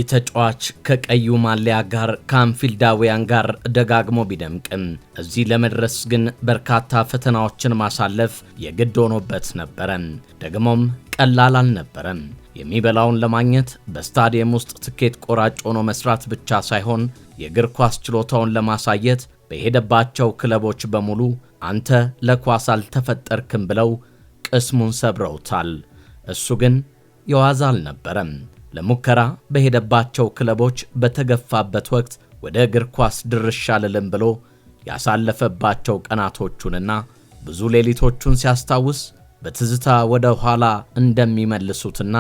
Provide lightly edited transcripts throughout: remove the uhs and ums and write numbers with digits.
ተጫዋች ከቀዩ ማሊያ ጋር ከአንፊልዳውያን ጋር ደጋግሞ ቢደምቅም እዚህ ለመድረስ ግን በርካታ ፈተናዎችን ማሳለፍ የግድ ሆኖበት ነበር። ደግሞም ቀላል አልነበረም። የሚበላውን ለማግኘት በስታዲየም ውስጥ ትኬት ቆራጭ ሆኖ መስራት ብቻ ሳይሆን የእግር ኳስ ችሎታውን ለማሳየት በሄደባቸው ክለቦች በሙሉ አንተ ለኳስ አልተፈጠርክም ብለው ቅስሙን ሰብረውታል። እሱ ግን የዋዛ አልነበረም። ለሙከራ በሄደባቸው ክለቦች በተገፋበት ወቅት ወደ እግር ኳስ ድርሽ አልልም ብሎ ያሳለፈባቸው ቀናቶቹንና ብዙ ሌሊቶቹን ሲያስታውስ በትዝታ ወደ ኋላ እንደሚመልሱትና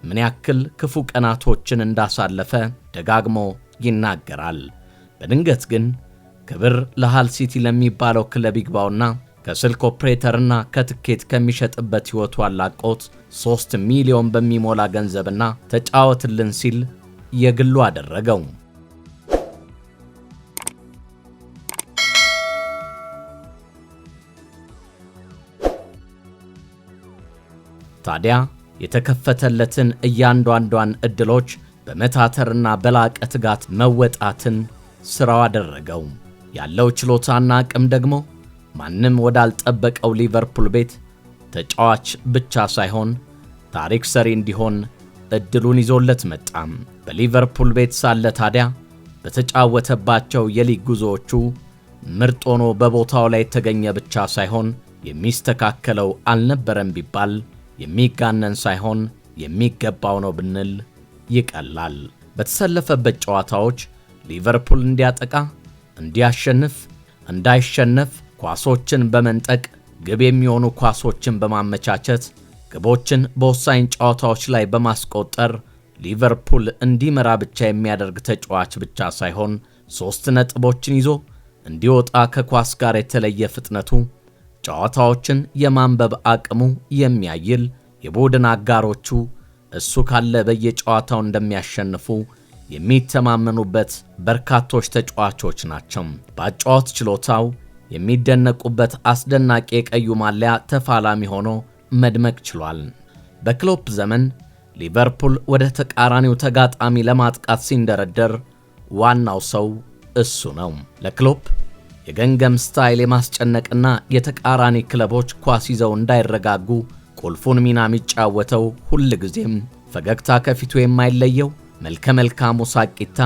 ምን ያክል ክፉ ቀናቶችን እንዳሳለፈ ደጋግሞ ይናገራል። በድንገት ግን ክብር ለሃል ሲቲ ለሚባለው ክለብ ይግባውና ከስልክ ኦፕሬተርና ከትኬት ከሚሸጥበት ሕይወቱ አላቆት 3 ሚሊዮን በሚሞላ ገንዘብና ተጫወትልን ሲል የግሉ አደረገው። ታዲያ የተከፈተለትን እያንዳንዷን ዕድሎች በመታተርና በላቀ ትጋት መወጣትን ሥራው አደረገው። ያለው ችሎታና አቅም ደግሞ ማንም ወዳልጠበቀው ሊቨርፑል ቤት ተጫዋች ብቻ ሳይሆን ታሪክ ሰሪ እንዲሆን ዕድሉን ይዞለት መጣ። በሊቨርፑል ቤት ሳለ ታዲያ በተጫወተባቸው የሊግ ጉዞዎቹ ምርጥ ሆኖ በቦታው ላይ የተገኘ ብቻ ሳይሆን የሚስተካከለው አልነበረም ቢባል የሚጋነን ሳይሆን የሚገባው ነው ብንል ይቀላል። በተሰለፈበት ጨዋታዎች ሊቨርፑል እንዲያጠቃ፣ እንዲያሸንፍ፣ እንዳይሸነፍ ኳሶችን በመንጠቅ ግብ የሚሆኑ ኳሶችን በማመቻቸት ግቦችን በወሳኝ ጨዋታዎች ላይ በማስቆጠር ሊቨርፑል እንዲመራ ብቻ የሚያደርግ ተጫዋች ብቻ ሳይሆን 3 ነጥቦችን ይዞ እንዲወጣ ከኳስ ጋር የተለየ ፍጥነቱ፣ ጨዋታዎችን የማንበብ አቅሙ የሚያይል የቡድን አጋሮቹ እሱ ካለ በየጨዋታው እንደሚያሸንፉ የሚተማመኑበት በርካቶች ተጫዋቾች ናቸው። በአጨዋወት ችሎታው የሚደነቁበት አስደናቂ የቀዩ ማሊያ ተፋላሚ ሆኖ መድመቅ ችሏል። በክሎፕ ዘመን ሊቨርፑል ወደ ተቃራኒው ተጋጣሚ ለማጥቃት ሲንደረደር ዋናው ሰው እሱ ነው። ለክሎፕ የገንገም ስታይል የማስጨነቅና የተቃራኒ ክለቦች ኳስ ይዘው እንዳይረጋጉ ቁልፉን ሚና የሚጫወተው ሁልጊዜም ፈገግታ ከፊቱ የማይለየው መልከ መልካሙ ሳቂታ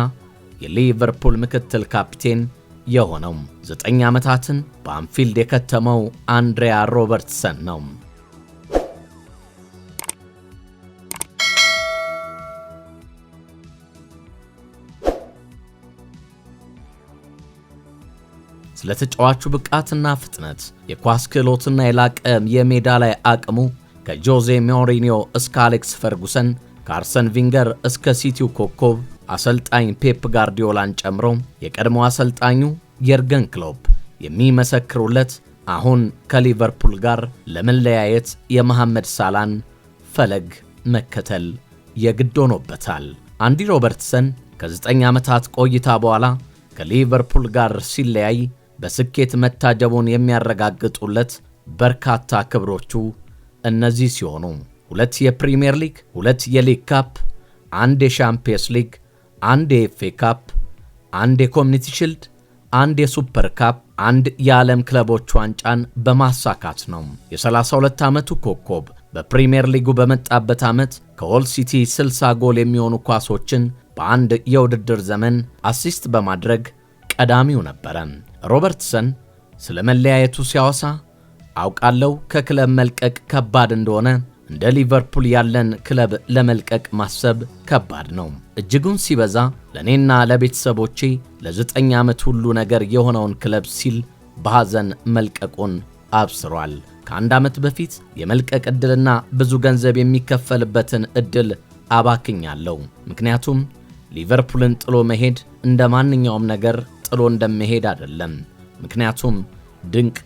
የሊቨርፑል ምክትል ካፕቴን የሆነው 9 ዓመታትን በአንፊልድ የከተመው አንድሪያ ሮበርትሰን ነው። ስለ ተጫዋቹ ብቃትና ፍጥነት፣ የኳስ ክህሎትና የላቀ የሜዳ ላይ አቅሙ ከጆዜ ሞሪኒዮ እስከ አሌክስ ፈርጉሰን፣ ከአርሰን ቪንገር እስከ ሲቲው ኮከብ አሰልጣኝ ፔፕ ጋርዲዮላን ጨምሮ የቀድሞ አሰልጣኙ የርገን ክሎፕ የሚመሰክሩለት አሁን ከሊቨርፑል ጋር ለመለያየት የመሐመድ ሳላን ፈለግ መከተል የግድ ሆኖበታል። አንዲ ሮበርትሰን ከ9 ዓመታት ቆይታ በኋላ ከሊቨርፑል ጋር ሲለያይ በስኬት መታጀቡን የሚያረጋግጡለት በርካታ ክብሮቹ እነዚህ ሲሆኑ 2 የፕሪሚየር ሊግ፣ 2 የሊግ ካፕ፣ 1 የሻምፒየንስ ሊግ፣ 1 የኤፍኤ ካፕ፣ 1 የኮሚኒቲ ሺልድ፣ 1 የሱፐር ካፕ፣ 1 የዓለም ክለቦች ዋንጫን በማሳካት ነው። የ32 ዓመቱ ኮከብ በፕሪሚየር ሊጉ በመጣበት ዓመት ከሆል ሲቲ 60 ጎል የሚሆኑ ኳሶችን በአንድ የውድድር ዘመን አሲስት በማድረግ ቀዳሚው ነበረ። ሮበርትሰን ስለ መለያየቱ ሲያወሳ አውቃለሁ ከክለብ መልቀቅ ከባድ እንደሆነ፣ እንደ ሊቨርፑል ያለን ክለብ ለመልቀቅ ማሰብ ከባድ ነው። እጅጉን ሲበዛ ለኔና ለቤተሰቦቼ ለ9 ዓመት ሁሉ ነገር የሆነውን ክለብ ሲል በሐዘን መልቀቁን አብስሯል። ከ1 ዓመት በፊት የመልቀቅ ዕድልና ብዙ ገንዘብ የሚከፈልበትን ዕድል አባክኛለሁ። ምክንያቱም ሊቨርፑልን ጥሎ መሄድ እንደ ማንኛውም ነገር ጥሎ እንደመሄድ አይደለም። ምክንያቱም ድንቅ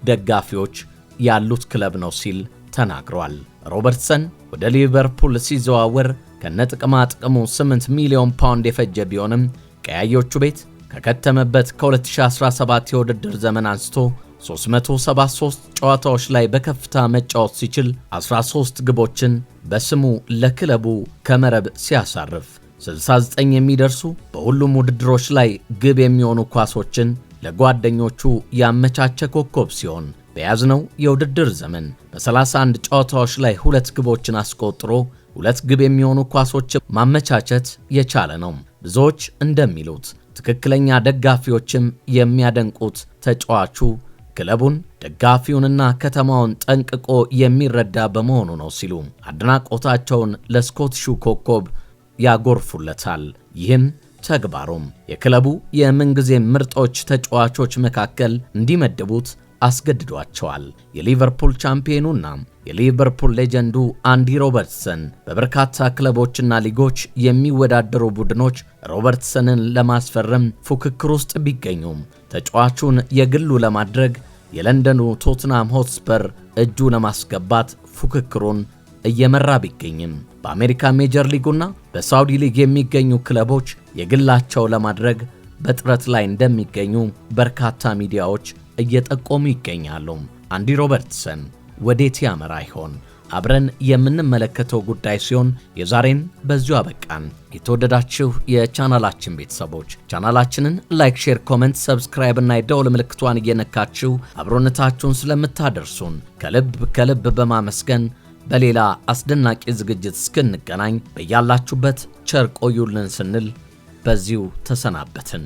ደጋፊዎች ያሉት ክለብ ነው ሲል ተናግሯል። ሮበርትሰን ወደ ሊቨርፑል ሲዘዋወር ከነጥቅማ ጥቅሙ 8 ሚሊዮን ፓውንድ የፈጀ ቢሆንም ቀያዮቹ ቤት ከከተመበት ከ2017 የውድድር ዘመን አንስቶ 373 ጨዋታዎች ላይ በከፍታ መጫወት ሲችል 13 ግቦችን በስሙ ለክለቡ ከመረብ ሲያሳርፍ 69 የሚደርሱ በሁሉም ውድድሮች ላይ ግብ የሚሆኑ ኳሶችን ለጓደኞቹ ያመቻቸ ኮከብ ሲሆን በያዝነው የውድድር ዘመን በ31 ጨዋታዎች ላይ 2 ግቦችን አስቆጥሮ 2 ግብ የሚሆኑ ኳሶችን ማመቻቸት የቻለ ነው። ብዙዎች እንደሚሉት ትክክለኛ ደጋፊዎችም የሚያደንቁት ተጫዋቹ ክለቡን ደጋፊውንና ከተማውን ጠንቅቆ የሚረዳ በመሆኑ ነው ሲሉ አድናቆታቸውን ለስኮትሹ ኮከብ ያጎርፉለታል። ይህም ተግባሩም የክለቡ የምንጊዜ ምርጦች ተጫዋቾች መካከል እንዲመድቡት አስገድዷቸዋል። የሊቨርፑል ቻምፒዮኑና የሊቨርፑል ሌጀንዱ አንዲ ሮበርትሰን በበርካታ ክለቦችና ሊጎች የሚወዳደሩ ቡድኖች ሮበርትሰንን ለማስፈረም ፉክክር ውስጥ ቢገኙም ተጫዋቹን የግሉ ለማድረግ የለንደኑ ቶትናም ሆትስፐር እጁ ለማስገባት ፉክክሩን እየመራ ቢገኝም በአሜሪካ ሜጀር ሊጉና በሳውዲ ሊግ የሚገኙ ክለቦች የግላቸው ለማድረግ በጥረት ላይ እንደሚገኙ በርካታ ሚዲያዎች እየጠቆሙ ይገኛሉ። አንዲ ሮበርትሰን ወዴት ያመራ ይሆን? አብረን የምንመለከተው ጉዳይ ሲሆን የዛሬን በዚሁ አበቃን። የተወደዳችሁ የቻናላችን ቤተሰቦች ቻናላችንን ላይክ፣ ሼር፣ ኮሜንት፣ ሰብስክራይብ እና የደወል ምልክቷን እየነካችሁ አብሮነታችሁን ስለምታደርሱን ከልብ በማመስገን በሌላ አስደናቂ ዝግጅት እስክንገናኝ በያላችሁበት ቸር ቆዩልን ስንል በዚሁ ተሰናበትን።